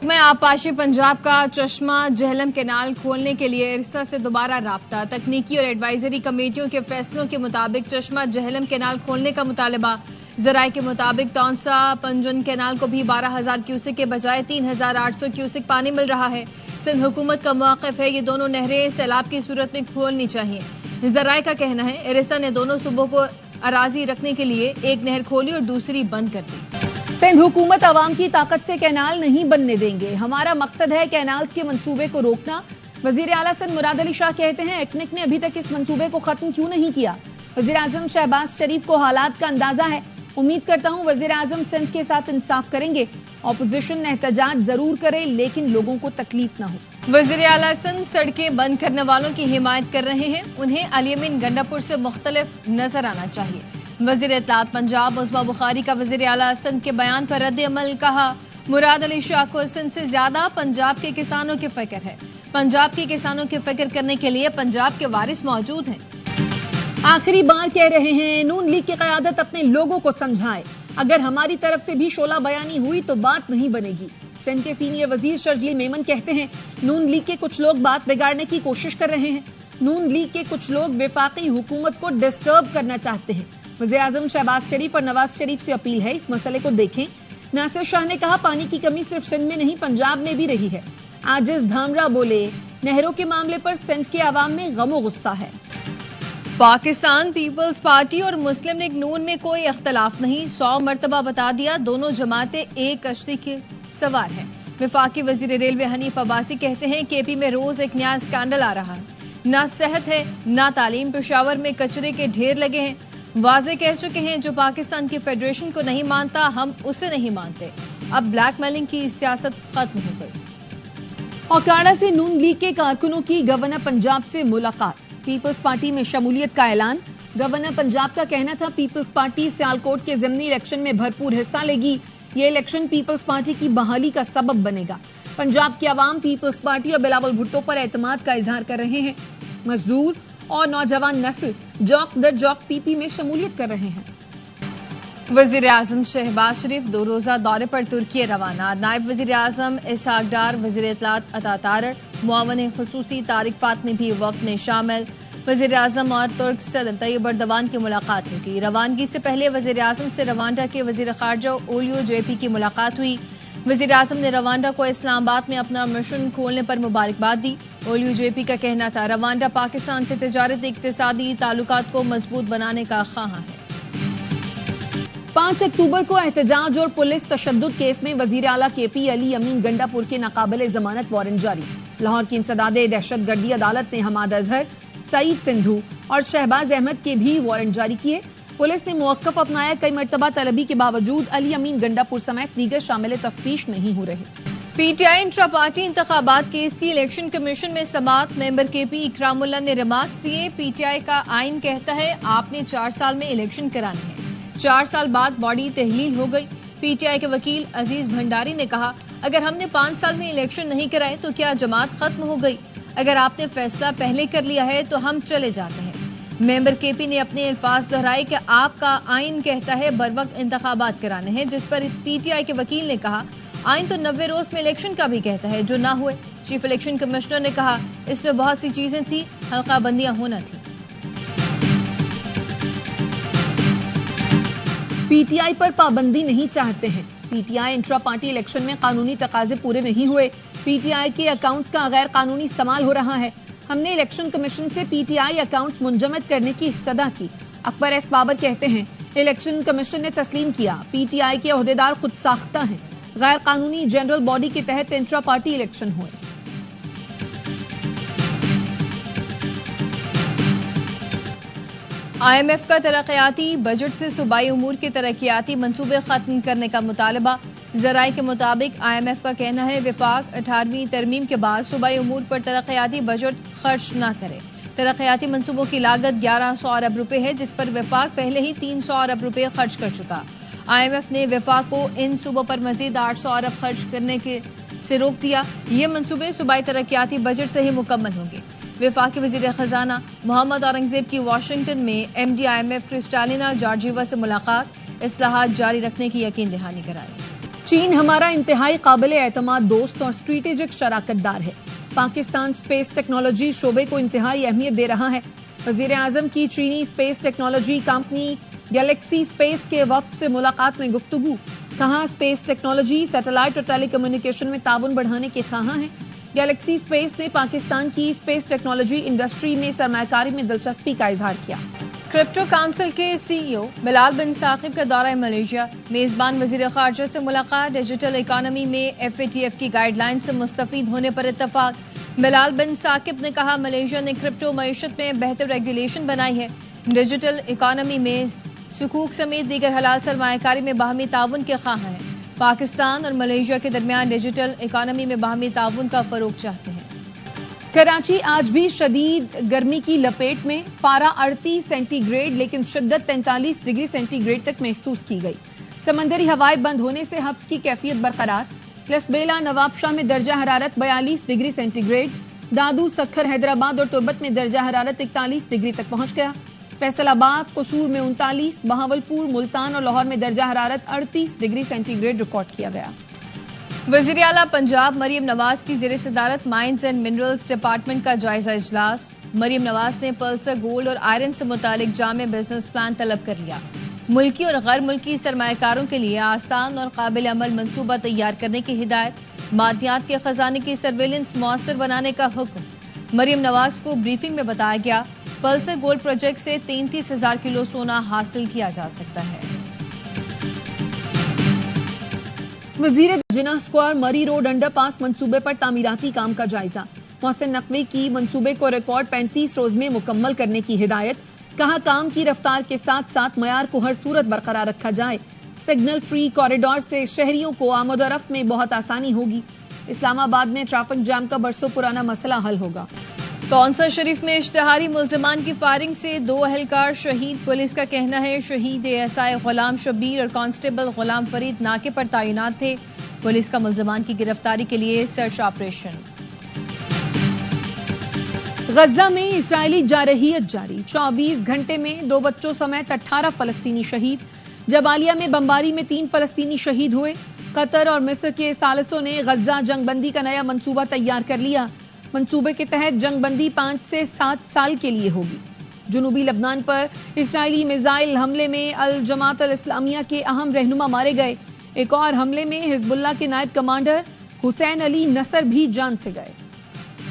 میں آبپاشی پنجاب کا چشمہ جہلم کینال کھولنے کے لیے ارسا سے دوبارہ رابطہ، تکنیکی اور ایڈوائزری کمیٹیوں کے فیصلوں کے مطابق چشمہ جہلم کینال کھولنے کا مطالبہ۔ ذرائع کے مطابق تونسا پنجن کینال کو بھی 12,000 کیوسک کے بجائے 3,800 کیوسک پانی مل رہا ہے۔ سندھ حکومت کا موقف ہے یہ دونوں نہریں سیلاب کی صورت میں کھولنی چاہیے۔ ذرائع کا کہنا ہے ارسا نے دونوں صوبوں کو اراضی رکھنے کے لیے ایک نہر کھولی اور دوسری بند کر دی۔ سندھ حکومت عوام کی طاقت سے کینال نہیں بننے دیں گے، ہمارا مقصد ہے کینالز کے منصوبے کو روکنا۔ وزیر اعلیٰ سندھ مراد علی شاہ کہتے ہیں ایکنک نے ابھی تک اس منصوبے کو ختم کیوں نہیں کیا۔ وزیر اعظم شہباز شریف کو حالات کا اندازہ ہے، امید کرتا ہوں وزیر اعظم سندھ کے ساتھ انصاف کریں گے۔ اپوزیشن احتجاج ضرور کرے لیکن لوگوں کو تکلیف نہ ہو۔ وزیر اعلیٰ سندھ سڑکیں بند کرنے والوں کی حمایت کر رہے ہیں، انہیں علی امین گنڈا پور سے مختلف نظر آنا چاہیے۔ وزیر اطلاعات پنجاب عظمیٰ بخاری کا وزیر اعلیٰ سندھ کے بیان پر رد عمل، کہا مراد علی شاہ کو سندھ سے زیادہ پنجاب کے کسانوں کی فکر ہے، پنجاب کے کسانوں کی فکر کرنے کے لیے پنجاب کے وارث موجود ہیں۔ آخری بار کہہ رہے ہیں نون لیگ کی قیادت اپنے لوگوں کو سمجھائے، اگر ہماری طرف سے بھی شعلہ بیانی ہوئی تو بات نہیں بنے گی۔ سندھ کے سینئر وزیر شرجیل میمن کہتے ہیں نون لیگ کے کچھ لوگ بات بگاڑنے کی کوشش کر رہے ہیں، نون لیگ کے کچھ لوگ وفاقی حکومت کو ڈسٹرب کرنا چاہتے ہیں۔ وزیر اعظم شہباز شریف اور نواز شریف سے اپیل ہے اس مسئلے کو دیکھیں۔ ناصر شاہ نے کہا پانی کی کمی صرف سندھ میں نہیں پنجاب میں بھی رہی ہے۔ عاجز دھامرا بولے نہروں کے معاملے پر سندھ کے عوام میں غم و غصہ ہے۔ پاکستان پیپلز پارٹی اور مسلم لیگ نون میں کوئی اختلاف نہیں، 100 مرتبہ بتا دیا، دونوں جماعتیں ایک کشتی کی سوار ہیں۔ وفاقی وزیر ریلوے حنیف عباسی کہتے ہیں کے پی میں روز ایک نیا اسکینڈل آ رہا ہے، نہ صحت ہے نہ تعلیم، پشاور میں کچرے کے ڈھیر لگے ہیں۔ واضح کہہ چکے ہیں جو پاکستان کی فیڈریشن کو نہیں مانتا ہم اسے نہیں مانتے، اب بلیک میلنگ کی سیاست ختم ہو گئی۔ اوکاڑا سے نون لیگ کے کارکنوں کی گورنر پنجاب سے ملاقات، پیپلز پارٹی میں شمولیت کا اعلان۔ گورنر پنجاب کا کہنا تھا پیپلز پارٹی سیالکوٹ کے ضمنی الیکشن میں بھرپور حصہ لے گی، یہ الیکشن پیپلز پارٹی کی بحالی کا سبب بنے گا۔ پنجاب کی عوام پیپلز پارٹی اور بلاول بھٹو پر اعتماد کا اظہار کر رہے ہیں، مزدور اور نوجوان نسل جوک در جوک پی پی میں شمولیت کر رہے ہیں۔ وزیر اعظم شہباز شریف 2 روزہ دورے پر ترکی روانہ، نائب وزیر اعظم اسحاق ڈار، وزیر اطلاعات عطا تارڑ، معاون خصوصی طارق فاطمی بھی وفد میں شامل۔ وزیر اعظم اور ترک صدر طیب اردوان کی ملاقات ہوگی۔ روانگی سے پہلے وزیر اعظم سے روانڈا کے وزیر خارجہ اولیو جے پی کی ملاقات ہوئی۔ وزیر اعظم نے روانڈا کو اسلام آباد میں اپنا مشن کھولنے پر مبارکباد دی۔ اولیو جے پی کا کہنا تھا روانڈا پاکستان سے تجارتی اقتصادی تعلقات کو مضبوط بنانے کا خواہاں ہے۔ 5 اکتوبر کو احتجاج اور پولیس تشدد کیس میں وزیر اعلیٰ کے پی علی امین گنڈا پور کے ناقابل ضمانت وارنٹ جاری۔ لاہور کی انسداد دہشت گردی عدالت نے حماد اظہر، سعید سندھو اور شہباز احمد کے بھی وارنٹ جاری کیے۔ پولیس نے موقف اپنایا، کئی مرتبہ طلبی کے باوجود علی امین گنڈا پور سمیت دیگر شامل تفتیش نہیں ہو رہے۔ P T I intra party انتخابات کیس کی الیکشن کمیشن میں سماعت، ممبر کے پی اکرام اللہ نے ریمارکس دیے۔ پی ٹی آئی کا آئین کہتا ہے آپ نے 4 سال میں الیکشن کرانی ہے، 4 سال بعد باڈی تحلیل ہو گئی۔ پی ٹی آئی کے وکیل عزیز بھنڈاری نے کہا اگر ہم نے 5 سال میں الیکشن نہیں کرائے تو کیا جماعت ختم ہو گئی؟ اگر آپ نے فیصلہ پہلے کر لیا ہے تو ہم چلے جاتے ہیں۔ ممبر کے پی نے اپنے الفاظ دہرائے کہ آپ کا آئین کہتا ہے بروقت انتخابات کرانے ہیں، جس پر پی ٹی آئی کے وکیل نے کہا آئین تو 90 روز میں الیکشن کا بھی کہتا ہے جو نہ ہوئے۔ چیف الیکشن کمشنر نے کہا اس میں بہت سی چیزیں تھیں، حلقہ بندیاں ہونا تھیں۔ پی ٹی آئی پر پابندی نہیں چاہتے ہیں، P T I intra party election میں قانونی تقاضے پورے نہیں ہوئے، پی ٹی آئی کے اکاؤنٹس کا غیر قانونی استعمال ہو رہا ہے، ہم نے الیکشن کمیشن سے پی ٹی آئی اکاؤنٹس منجمد کرنے کی استدعا کی۔ اکبر ایس بابر کہتے ہیں الیکشن کمیشن نے تسلیم کیا پی ٹی آئی کے عہدیدار خود ساختہ ہیں، غیر قانونی جنرل باڈی کے تحت انٹرا پارٹی الیکشن ہوئے۔ آئی ایم ایف کا ترقیاتی بجٹ سے صوبائی امور کے ترقیاتی منصوبے ختم کرنے کا مطالبہ۔ ذرائع کے مطابق آئی ایم ایف کا کہنا ہے وفاق 18ویں ترمیم کے بعد صوبائی امور پر ترقیاتی بجٹ خرچ نہ کرے۔ ترقیاتی منصوبوں کی لاگت 1100 ارب روپے ہے، جس پر وفاق پہلے ہی 300 ارب روپے خرچ کر چکا۔ آئی ایم ایف نے وفاق کو ان صوبوں پر مزید 800 ارب خرچ کرنے سے روک دیا۔ یہ منصوبے صوبائی ترقیاتی بجٹ سے ہی مکمل ہوں گے۔ وفاقی وزیر خزانہ محمد اورنگزیب کی واشنگٹن میں M D I M F Kristalina Georgieva سے ملاقات، اصلاحات جاری رکھنے کی یقین دہانی کرائی۔ چین ہمارا انتہائی قابل اعتماد دوست اور اسٹریٹجک شراکت دار ہے. پاکستان اسپیس ٹیکنالوجی شعبے کو انتہائی اہمیت دے رہا ہے. وزیر اعظم کی چینی space technology company Galaxy space کے وفد سے ملاقات میں گفتگو. کہا اسپیس ٹیکنالوجی سیٹلائٹ اور ٹیلی کمیونیکیشن میں تعاون بڑھانے کے خواہاں ہیں. گلیکسی اسپیس نے پاکستان کی اسپیس ٹیکنالوجی انڈسٹری میں سرمایہ کاری میں دلچسپی کا اظہار کیا. کرپٹو کونسل کے سی ای او بلال بن ثاقب کا دورہ ملیشیا. میزبان وزیر خارجہ سے ملاقات. ڈیجیٹل اکانومی میں FATF کی گائیڈ لائن سے مستفید ہونے پر اتفاق. بلال بن ثاقب نے کہا ملیشیا نے کرپٹو معیشت میں بہتر ریگولیشن بنائی ہے. ڈیجیٹل اکانومی میں سکوک سمیت دیگر حلال سرمایہ کاری میں باہمی تعاون کے خواہاں ہیں. پاکستان اور ملیشیا کے درمیان ڈیجیٹل اکانومی میں باہمی تعاون کا فروغ چاہتے ہیں. کراچی آج بھی شدید گرمی کی لپیٹ میں. پارہ 38 سینٹی گریڈ لیکن شدت 43 ڈگری سینٹی گریڈ تک محسوس کی گئی. سمندری ہوائیں بند ہونے سے حبس کی کیفیت برقرار. لسبیلا نواب شاہ میں درجہ حرارت 42 ڈگری سینٹی گریڈ. دادو سکھر حیدرآباد اور تربت میں درجہ حرارت 41 ڈگری تک پہنچ گیا. فیصل آباد قصور میں 39, بہاولپور, ملتان اور لاہور میں درجہ حرارت 38 ڈگری سینٹی گریڈ ریکارڈ کیا گیا. وزیر اعلیٰ پنجاب مریم نواز کی زیر صدارت مائنز اینڈ منرلز ڈپارٹمنٹ کا جائزہ اجلاس. مریم نواز نے پلسر گولڈ اور آئرن سے متعلق جامع بزنس پلان طلب کر لیا. ملکی اور غیر ملکی سرمایہ کاروں کے لیے آسان اور قابل عمل منصوبہ تیار کرنے کی ہدایت. معدنیات کے خزانے کی سرویلنس مؤثر بنانے کا حکم. مریم نواز کو بریفنگ میں بتایا گیا پلسر گولڈ پروجیکٹ سے 33,000 کلو سونا حاصل کیا جا سکتا ہے. وزیر جناح اسکوائر مری روڈ انڈر پاس منصوبے پر تعمیراتی کام کا جائزہ. محسن نقوی کی منصوبے کو ریکارڈ 35 روز میں مکمل کرنے کی ہدایت. کہا کام کی رفتار کے ساتھ ساتھ معیار کو ہر صورت برقرار رکھا جائے. سگنل فری کوریڈور سے شہریوں کو آمد و رفت میں بہت آسانی ہوگی. اسلام آباد میں ٹریفک جام کا برسوں پرانا مسئلہ حل ہوگا. کونسل شریف میں اشتہاری ملزمان کی فائرنگ سے 2 اہلکار شہید. پولیس کا کہنا ہے شہید ASI غلام شبیر اور کانسٹیبل غلام فرید ناکے پر تعینات تھے. پولیس کا ملزمان کی گرفتاری کے لیے سرچ آپریشن. غزہ میں اسرائیلی جارحیت جاری. 24 گھنٹے میں 2 بچوں سمیت 18 فلسطینی شہید. جبالیہ میں بمباری میں 3 فلسطینی شہید ہوئے. قطر اور مصر کے ثالثوں نے غزہ جنگ بندی کا نیا منصوبہ تیار کر لیا. منصوبے کے تحت جنگ بندی 5 سے 7 سال کے لیے ہوگی. جنوبی لبنان پر اسرائیلی میزائل حملے میں الجماعت الاسلامیہ کے اہم رہنما مارے گئے. ایک اور حملے میں حزب اللہ کے نائب کمانڈر حسین علی نصر بھی جان سے گئے.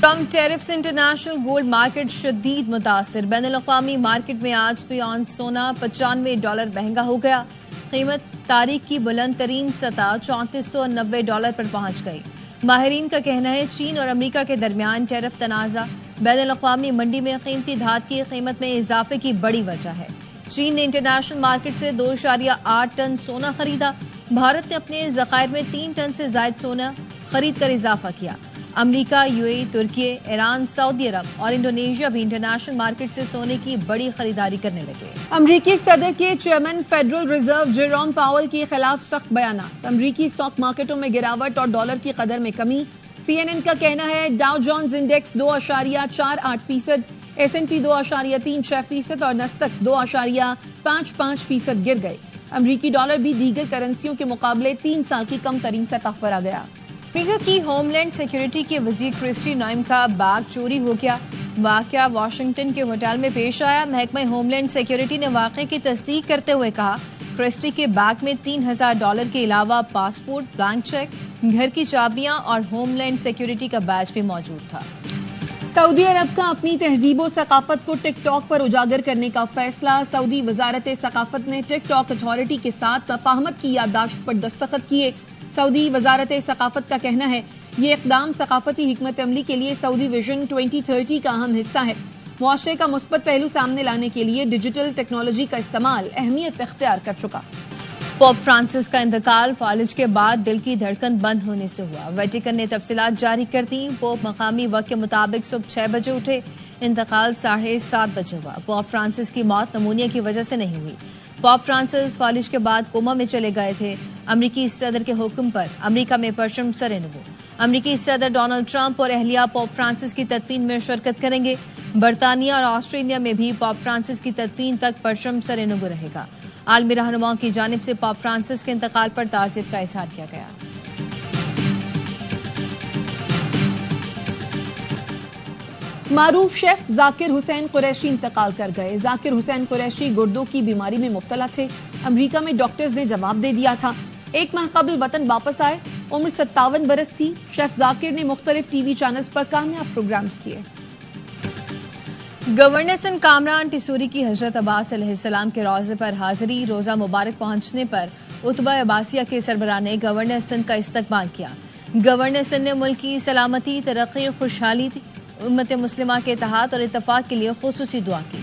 ٹرمپ ٹیرف سے انٹرنیشنل گولڈ مارکیٹ شدید متاثر. بین الاقوامی مارکیٹ میں آج فی اونس سونا $95 مہنگا ہو گیا. قیمت تاریخ کی بلند ترین سطح $3490 پر پہنچ گئی. ماہرین کا کہنا ہے چین اور امریکہ کے درمیان ٹیرف تنازع بین الاقوامی منڈی میں قیمتی دھات کی قیمت میں اضافے کی بڑی وجہ ہے. چین نے انٹرنیشنل مارکیٹ سے 2.8 ٹن سونا خریدا. بھارت نے اپنے ذخائر میں 3 ٹن سے زائد سونا خرید کر اضافہ کیا. امریکہ، UAE، ترکی، ایران، سعودی عرب اور انڈونیشیا بھی انٹرنیشنل مارکیٹ سے سونے کی بڑی خریداری کرنے لگے. امریکی صدر کے چیئرمین فیڈرل ریزرو جیروم پاول کے خلاف سخت بیانات. امریکی اسٹاک مارکیٹوں میں گراوٹ اور ڈالر کی قدر میں کمی. CNN کا کہنا ہے ڈاؤ جونز انڈیکس 2.48%، S&P 2.36% اور نسدق 2.55% گر گئے. امریکی ڈالر بھی دیگر کرنسیوں کے مقابلے 3 سال کی کم ترین سطح پر آ گیا. امریکہ کی ہوم لینڈ سیکیورٹی کے وزیر کرسٹی نوئم کا بیگ چوری ہو گیا. واقعہ واشنگٹن کے ہوٹل میں پیش آیا. محکمہ ہوم لینڈ سیکیورٹی نے واقعے کی تصدیق کرتے ہوئے کہا کرسٹی کے بیگ میں $3000 کے علاوہ پاسپورٹ، بلینک چیک، گھر کی چابیاں اور ہوم لینڈ سیکیورٹی کا بیج بھی موجود تھا. سعودی عرب کا اپنی تہذیب و ثقافت کو ٹک ٹاک پر اجاگر کرنے کا فیصلہ. سعودی وزارت ثقافت نے ٹک ٹاک اتھارٹی کے ساتھ تفاہمت کی یادداشت پر دستخط کیے. سعودی وزارت ثقافت کا کہنا ہے یہ اقدام ثقافتی حکمت عملی کے لیے سعودی ویژن 2030 کا اہم حصہ ہے. معاشرے کا مثبت پہلو سامنے لانے کے لیے ڈیجیٹل ٹیکنالوجی کا استعمال اہمیت اختیار کر چکا. پوپ فرانسس کا انتقال فالج کے بعد دل کی دھڑکن بند ہونے سے ہوا. ویٹیکن نے تفصیلات جاری کر دی. پوپ مقامی وقت کے مطابق صبح 6 بجے اٹھے. انتقال 7:30 بجے ہوا. پوپ فرانسس کی موت نمونیا کی وجہ سے نہیں ہوئی. پوپ فرانسس فالج کے بعد کوما میں چلے گئے تھے. امریکی صدر کے حکم پر امریکہ میں پرچم سرنگو. امریکی صدر ڈونلڈ ٹرمپ اور اہلیہ پوپ فرانسس کی تدفین میں شرکت کریں گے. برطانیہ اور آسٹریلیا میں بھی پوپ فرانسس کی تدفین تک پرچم سرنگو رہے گا. عالمی رہنماؤں کی جانب سے پاپ فرانسس کے انتقال پر تعزیت کا اظہار کیا گیا۔ معروف شیف ذاکر حسین قریشی انتقال کر گئے۔ ذاکر حسین قریشی گردوں کی بیماری میں مبتلا تھے۔ امریکہ میں ڈاکٹرز نے جواب دے دیا تھا۔ 1 ماہ قبل وطن واپس آئے۔ عمر 57 برس تھی۔ شیف ذاکر نے مختلف ٹی وی چینلز پر کامیاب پروگرامز کیے۔ گورنر سندھ کامران ٹیسوری کی حضرت عباس علیہ السلام کے روضے پر حاضری۔ روزہ مبارک پہنچنے پر اتباء عباسیہ کے سربراہ نے گورنر سندھ کا استقبال کیا۔ گورنر سندھ نے ملک کی سلامتی، ترقی، خوشحالی، امت مسلمہ کے اتحاد اور اتفاق کے لیے خصوصی دعا کی۔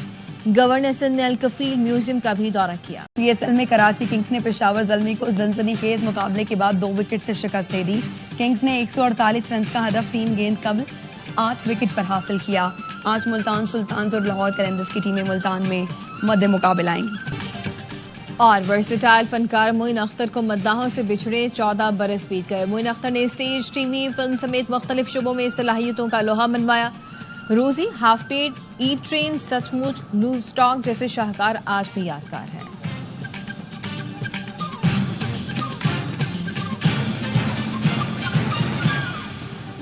گورنر سندھ نے الکفیل میوزیم کا بھی دورہ کیا۔ پی ایس ایل میں کراچی کنگز نے پشاور زلمی کو سنسنی خیز مقابلے کے بعد 2 وکٹ سے شکست دے دی۔ کنگز نے 148 رنز کا ہدف 3 گیند قبل 8 وکٹ پر حاصل کیا۔ آج ملتان سلطانز اور لاہور قلندرز کی ٹیمیں ملتان میں مد مقابل آئیں گی۔ اور ورسٹائل فنکار معین اختر کو مداحوں سے بچھڑے 14 برس بیت گئے۔ معین اختر نے اسٹیج، ٹی وی، فلم سمیت مختلف شعبوں میں صلاحیتوں کا لوہا منوایا۔ روزی، ہاف پیڈ، ای ٹرین، سچ مچ، لوز ٹاک جیسے شاہکار آج بھی یادگار ہیں۔